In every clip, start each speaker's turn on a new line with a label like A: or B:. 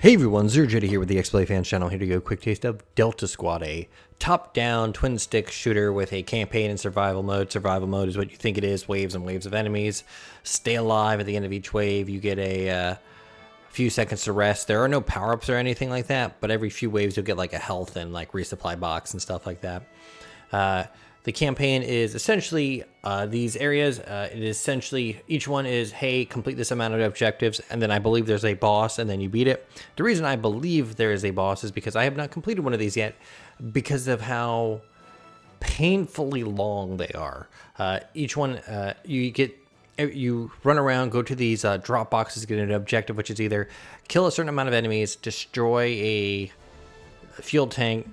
A: Hey everyone, Zerjetta here with the XBLA Fans channel, here to go quick taste of Delta Squad, a top-down twin-stick shooter with a campaign and survival mode. Survival mode is what you think it is, waves and waves of enemies. Stay alive at the end of each wave. You get a few seconds to rest. There are no power-ups or anything like that, but every few waves you'll get like a health and like resupply box and stuff like that. The campaign is essentially these areas. It is essentially, each one is, hey, complete this amount of objectives, and then I believe there's a boss, and then you beat it. The reason I believe there is a boss is because I have not completed one of these yet, because of how painfully long they are. Each one, you run around, go to these drop boxes, get an objective, which is either kill a certain amount of enemies, destroy a fuel tank,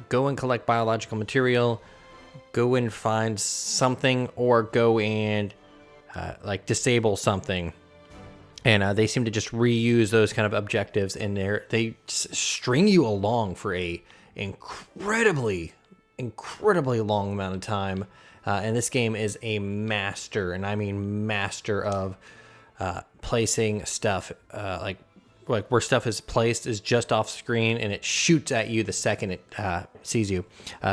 A: go and collect biological material, go and find something, or go and like disable something. And they seem to just reuse those kind of objectives in there. They string you along for a incredibly long amount of time. And this game is a master, and I mean master, of placing stuff like where stuff is placed is just off screen, and it shoots at you the second it sees you.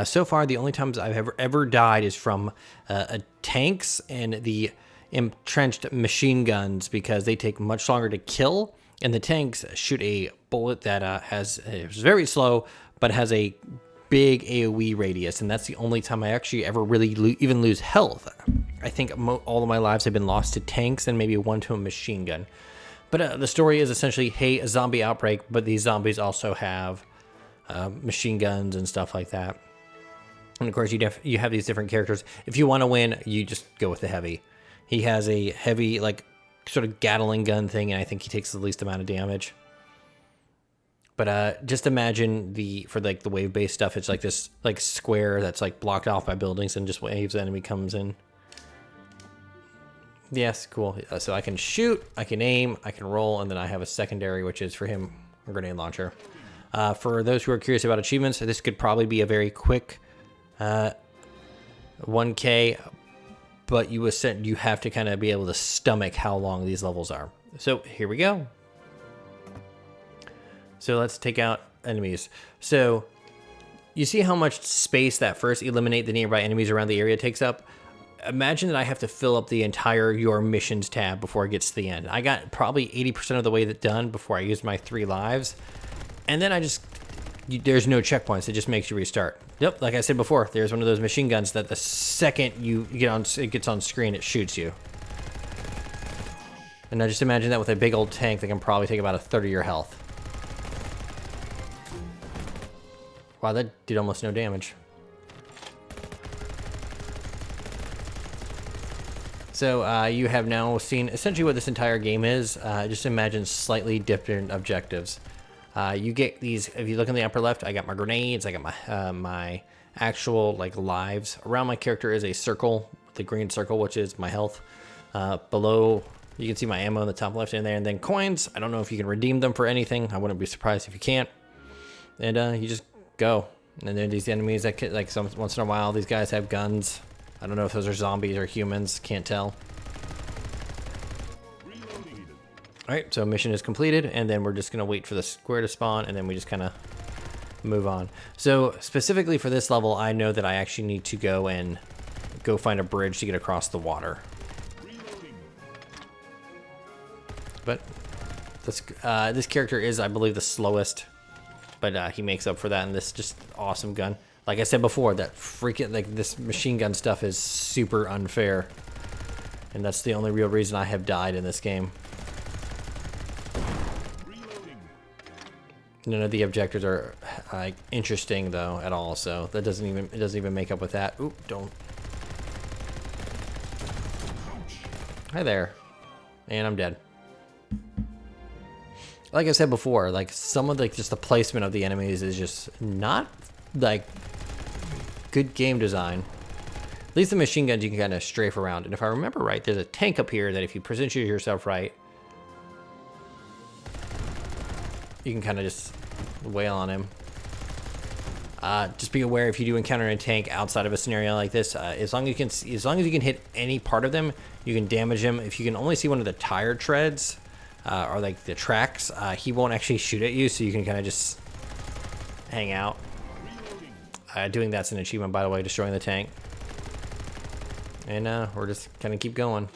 A: So far, the only times I've ever died is from tanks and the entrenched machine guns, because they take much longer to kill, and the tanks shoot a bullet that is very slow, but has a big AoE radius, and that's the only time I actually ever really even lose health. I think all of my lives have been lost to tanks and maybe one to a machine gun. But the story is essentially, hey, a zombie outbreak, but these zombies also have machine guns and stuff like that. And of course, you have these different characters. If you want to win, you just go with the heavy. He has a heavy, like, sort of Gatling gun thing, and I think he takes the least amount of damage. But just imagine for the wave-based stuff, it's like this like square that's like blocked off by buildings, and just waves, the enemy comes in. Yes, cool. So I can shoot, I can aim, I can roll, and then I have a secondary, which is for him, a grenade launcher. For those who are curious about achievements, this could probably be a very quick 1K, but you have to kind of be able to stomach how long these levels are. So here we go. So let's take out enemies. So you see how much space that first eliminate the nearby enemies around the area takes up? Imagine that I have to fill up the entire Your Missions tab before it gets to the end. I got probably 80% of the way done before I used my 3 lives. And then there's no checkpoints. It just makes you restart. Yep, like I said before, there's one of those machine guns that the second it gets on screen, it shoots you. And now just imagine that with a big old tank that can probably take about a third of your health. Wow, that did almost no damage. So you have now seen essentially what this entire game is. Just imagine slightly different objectives. You get these, if you look in the upper left, I got my grenades, I got my actual like lives. Around my character is a circle, the green circle, which is my health. Below, you can see my ammo in the top left in there, and then coins. I don't know if you can redeem them for anything. I wouldn't be surprised if you can't. And you just go. And then these enemies that like once in a while, these guys have guns. I don't know if those are zombies or humans, can't tell. Alright, so mission is completed, and then we're just going to wait for the square to spawn, and then we just kind of move on. So specifically for this level, I know that I actually need to go find a bridge to get across the water. But this character is, I believe, the slowest, but he makes up for that in this just awesome gun. Like I said before, that freaking, like, this machine gun stuff is super unfair. And that's the only real reason I have died in this game. None of the objectives are interesting though at all, so it doesn't even make up with that. Oop, don't. Hi there. And I'm dead. Like I said before, like some of just the placement of the enemies is just not like good game design. At least the machine guns you can kind of strafe around. And if I remember right, there's a tank up here that if you position yourself right, you can kind of just wail on him. Just be aware if you do encounter a tank outside of a scenario like this, as long as you can hit any part of them, you can damage them. If you can only see one of the tire treads, or like the tracks, he won't actually shoot at you, so you can kind of just hang out. Doing that's an achievement, by the way, destroying the tank. And we're just kind of keep going.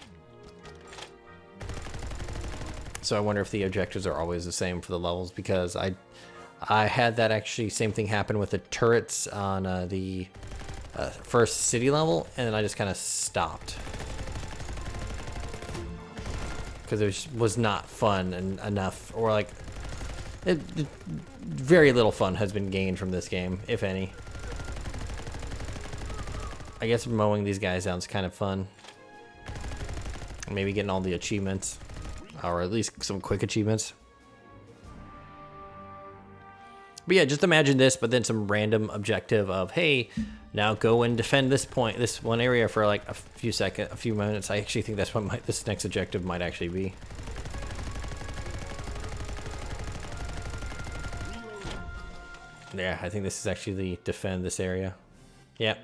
A: So I wonder if the objectives are always the same for the levels, because I had that actually same thing happen with the turrets on the first city level, and then I just kind of stopped because it was not fun enough, or like very little fun has been gained from this game, if any. I guess mowing these guys down is kind of fun. Maybe getting all the achievements, or at least some quick achievements. But yeah, just imagine this, but then some random objective of, hey, now go and defend this point, this one area for like a few minutes. I actually think that's what this next objective might actually be. Yeah, I think this is actually the defend this area. Yeah.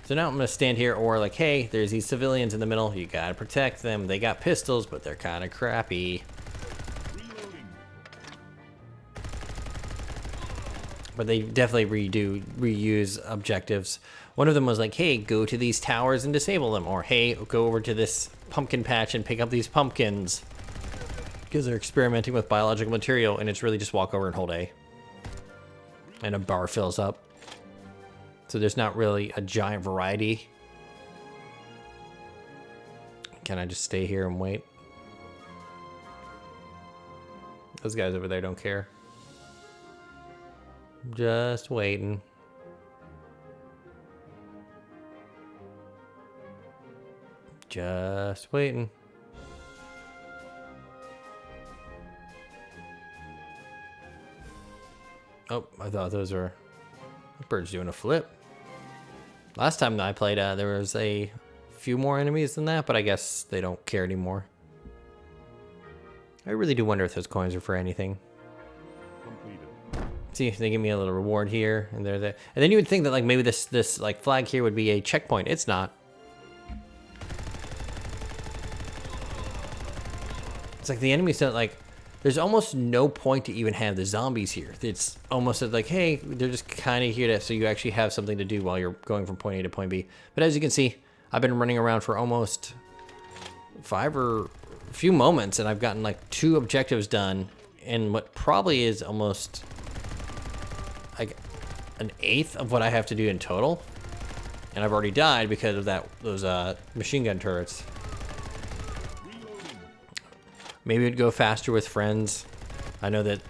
A: So now I'm gonna stand here, or like, hey, there's these civilians in the middle. You gotta protect them. They got pistols, but they're kind of crappy. But they definitely reuse objectives. One of them was like, hey, go to these towers and disable them, or hey, go over to this pumpkin patch and pick up these pumpkins, because they're experimenting with biological material, and it's really just walk over and hold A, and a bar fills up. So there's not really a giant variety. Can I just stay here and wait? Those guys over there don't care. Just waiting. Just waiting. Oh, I thought those were... Bird's doing a flip. Last time that I played, there was a few more enemies than that, but I guess they don't care anymore. I really do wonder if those coins are for anything. See, they give me a little reward here, and they're there. And then you would think that like maybe this like flag here would be a checkpoint. It's not. It's like the enemies don't like. There's almost no point to even have the zombies here. It's almost like, hey, they're just kind of here so you actually have something to do while you're going from point A to point B. But as you can see, I've been running around for almost a few moments, and I've gotten like 2 objectives done in what probably is almost like an eighth of what I have to do in total. And I've already died because of those machine gun turrets. Maybe it'd go faster with friends. I know that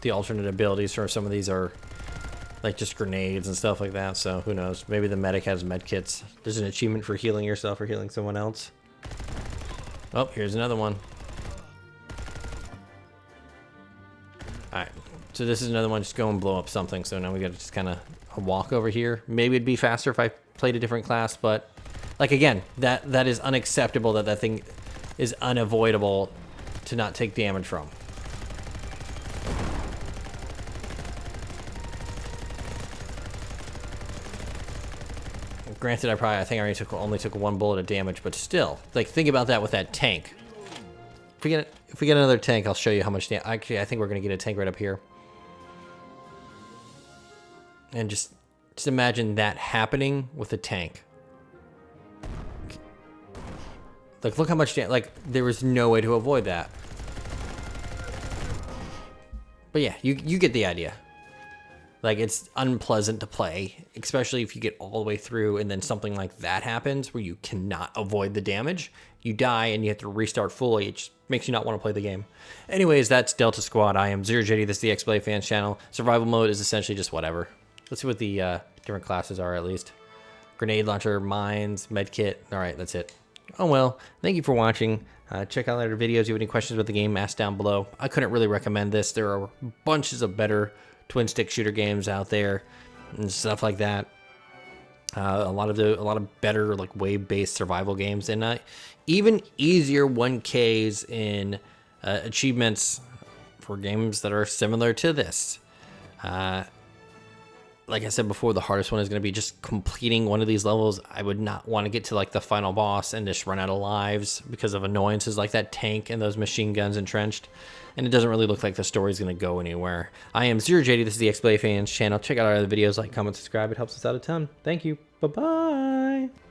A: the alternate abilities for some of these are like just grenades and stuff like that, so who knows. Maybe the medic has med kits. There's an achievement for healing yourself or healing someone else. Oh, here's another one. Alright, so this is another one. Just go and blow up something. So now we got just kind of a walk over here. Maybe it'd be faster if I played a different class, but like again, that is unacceptable, that thing is unavoidable to not take damage from. Granted, I think I only took 1 bullet of damage, but still, like think about that with that tank. If we get another tank, I'll show you how much damage. Actually, I think we're gonna get a tank right up here. And just imagine that happening with a tank. Like, look how much damage, like, there was no way to avoid that. But yeah, you get the idea. Like, it's unpleasant to play, especially if you get all the way through and then something like that happens where you cannot avoid the damage. You die and you have to restart fully. It just makes you not want to play the game. Anyways, that's Delta Squad. I am Zero Jetty. This is the XBLA Fans channel. Survival mode is essentially just whatever. Let's see what the different classes are at least. Grenade launcher, mines, medkit. All right, that's it. Oh well, thank you for watching. Check out other videos. If you have any questions about the game, ask down below. I couldn't really recommend this. There are bunches of better twin stick shooter games out there and stuff like that. A lot of better like wave-based survival games, and even easier 1Ks in achievements for games that are similar to this. like I said before, the hardest one is going to be just completing one of these levels. I would not want to get to like the final boss and just run out of lives because of annoyances like that tank and those machine guns entrenched. And it doesn't really look like the story's going to go anywhere. I am ZeroJD. This is the XBLA Fans channel. Check out our other videos, like, comment, subscribe. It helps us out a ton. Thank you. Bye-bye.